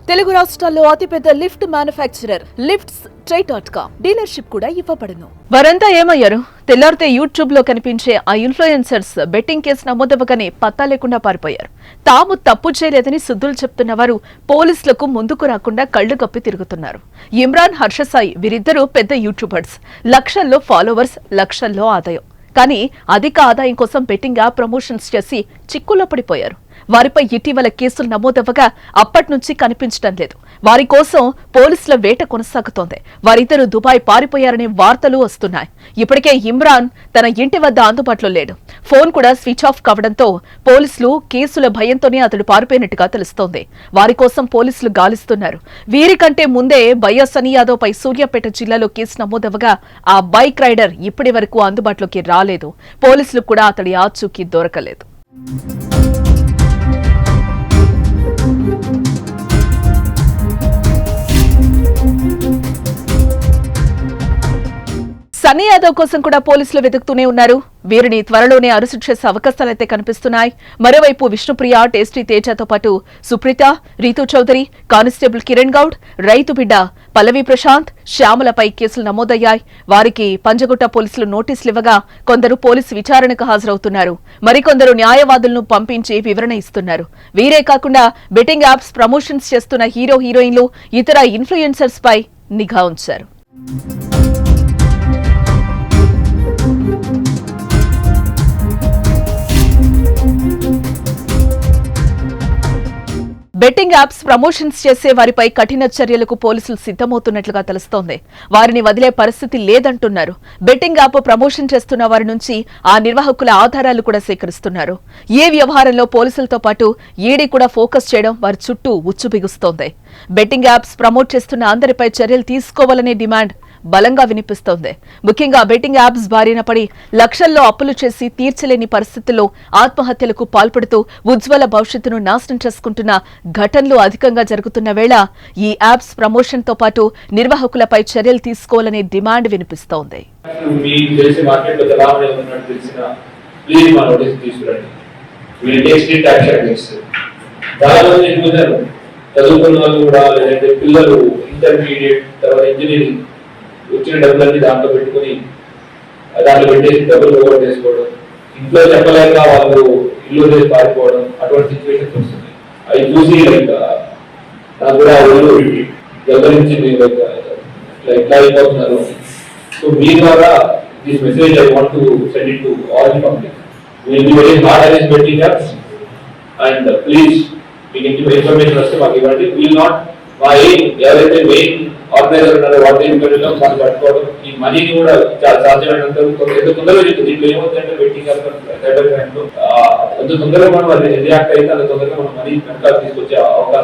తెలుగు రాష్ట్రాల్లో అతిపెద్ద lift manufacturer lifts ట్రై.com dealership కూడా ఇవ్వబడును. వారంతా ఏమయ్యారు? తెల్లారితే యూట్యూబ్ లో కనిపించే ఆ ఇన్ఫ్లుయెన్సర్స్ బెట్టింగ్ కేసు నమోదవ్వగానే పత్తా లేకుండా పారిపోయారు. తాము తప్పు చేయలేదని సుద్దులు చెప్తున్న వారు పోలీసులకు ముందుకు రాకుండా కళ్లు కప్పి తిరుగుతున్నారు. ఇమ్రాన్, హర్షసాయి వీరిద్దరూ పెద్ద యూట్యూబర్స్. లక్షల్లో ఫాలోవర్స్, లక్షల్లో ఆదాయం. కానీ అధిక ఆదాయం కోసం బెట్టింగ్ యాప్ ప్రమోషన్స్ చేసి చిక్కుల్లో పడిపోయారు. వారిపై ఇటీవల కేసులు నమోదవ్వగా అప్పటి నుంచి కనిపించడం లేదు. వారి కోసం పోలీసుల వేట కొనసాగుతోంది. వారిద్దరూ దుబాయ్ పారిపోయారనే వార్తలు వస్తున్నాయి. ఇప్పటికే ఇమ్రాన్ తన ఇంటి వద్ద అందుబాటులో లేడు. ఫోన్ కూడా స్విచ్ ఆఫ్ కావడంతో పోలీసులు కేసుల భయంతోనే అతడు పారిపోయినట్టుగా తెలుస్తోంది. వారి కోసం పోలీసులు గాలిస్తున్నారు. వీరికంటే ముందే బయ్యా సనీ యాదవ్ పై సూర్యాపేట జిల్లాలో కేసు నమోదవ్వగా ఆ బైక్ రైడర్ ఇప్పటి వరకు అందుబాటులోకి రాలేదు. పోలీసులు కూడా అతడి ఆచూకీ దొరకలేదు. సన్నీ యాదవ్ కోసం కూడా పోలీసులు వెతుకుతూనే ఉన్నారు. వీరిని త్వరలోనే అరెస్టు చేసే అవకాశాలైతే కనిపిస్తున్నాయి. మరోవైపు విష్ణుప్రియ, టేస్టీ తేజతో పాటు సుప్రీత, రీతూ చౌదరి, కానిస్టేబుల్ కిరణ్ గౌడ్, రైతు బిడ్డ పల్లవి ప్రశాంత్, శ్యామలపై కేసులు నమోదయ్యాయి. వారికి పంజగుట్ట పోలీసులు నోటీసులు ఇవ్వగా కొందరు పోలీసు విచారణకు హాజరవుతున్నారు. మరికొందరు న్యాయవాదులను పంపించి వివరణ ఇస్తున్నారు. వీరే కాకుండా బెట్టింగ్ యాప్స్ ప్రమోషన్స్ చేస్తున్న హీరో, హీరోయిన్లు, ఇతర ఇన్ఫ్లుయెన్సర్స్ పై నిఘా ఉంచారు. బెట్టింగ్ యాప్స్ ప్రమోషన్స్ చేసే వారిపై కఠిన చర్యలకు పోలీసులు సిద్ధమవుతున్నట్లుగా తెలుస్తోంది. వారిని వదిలే పరిస్థితి లేదంటున్నారు. బెట్టింగ్ యాప్ ప్రమోషన్ చేస్తున్న వారి నుంచి ఆ నిర్వాహకుల ఆధారాలు కూడా సేకరిస్తున్నారు. ఏ వ్యవహారంలో పోలీసులతో పాటు ఈడీ కూడా ఫోకస్ చేయడం వారి చుట్టూ ఉచ్చు బిగుస్తోంది. బెట్టింగ్ యాప్స్ ప్రమోట్ చేస్తున్న అందరిపై చర్యలు తీసుకోవాలనే డిమాండ్ బలంగా వినిపిస్తోంది. ముఖ్యంగా బెట్టింగ్ యాప్స్ బారిన పడి లక్షల్లో అప్పులు చేసి తీర్చలేని పరిస్థితుల్లో ఆత్మహత్యలకు పాల్పడుతూ ఉజ్వల భవిష్యత్తును నాశనం చేసుకుంటున్న ఘటనలు అధికంగా జరుగుతున్న వేళ ఈ యాప్స్ ప్రమోషన్ తో పాటు నిర్వాహకులపై చర్యలు తీసుకోవాలనే డిమాండ్ వినిపిస్తోంది. వచ్చిన డబ్బులన్నీ దాంట్లో పెట్టుకుని దాంట్లో పెట్టేసి డబ్బులు ఓవర్ చేసుకోవడం, ఇంట్లో చెప్పలేక వాళ్ళు ఇల్లు చేసి పారిపోవడం, అటువంటి సిచ్యువేషన్స్ వస్తుంది. అవి చూసి నాకు కూడా ఒళ్ళు గమనించింది ఎట్లా అయిపోతున్నారు. సో మీ ద్వారా this message I want to send it to all the public. Will be very hard against betting apps and please మీకు ఇన్ఫర్మేషన్ వస్తే మాకు ఇవ్వండి. విల్ నాట్ మా ఎవరైతే మెయిన్ ఆర్గనైజర్ ఉన్నారో వాటి ఇంటర్వ్యూలో మనం పట్టుకోవడం, ఈ మనీని కూడా చాలా సాధ్యమైనంత తొందరగా చెప్తుంది. దీంట్లో ఏమవుతుందంటే బెట్టింగ్ ఎంత తొందరగా మనం అది రియాక్ట్ అయితే అంత తొందరగా మనం మనీ వెనకాల తీసుకొచ్చే అవకాశం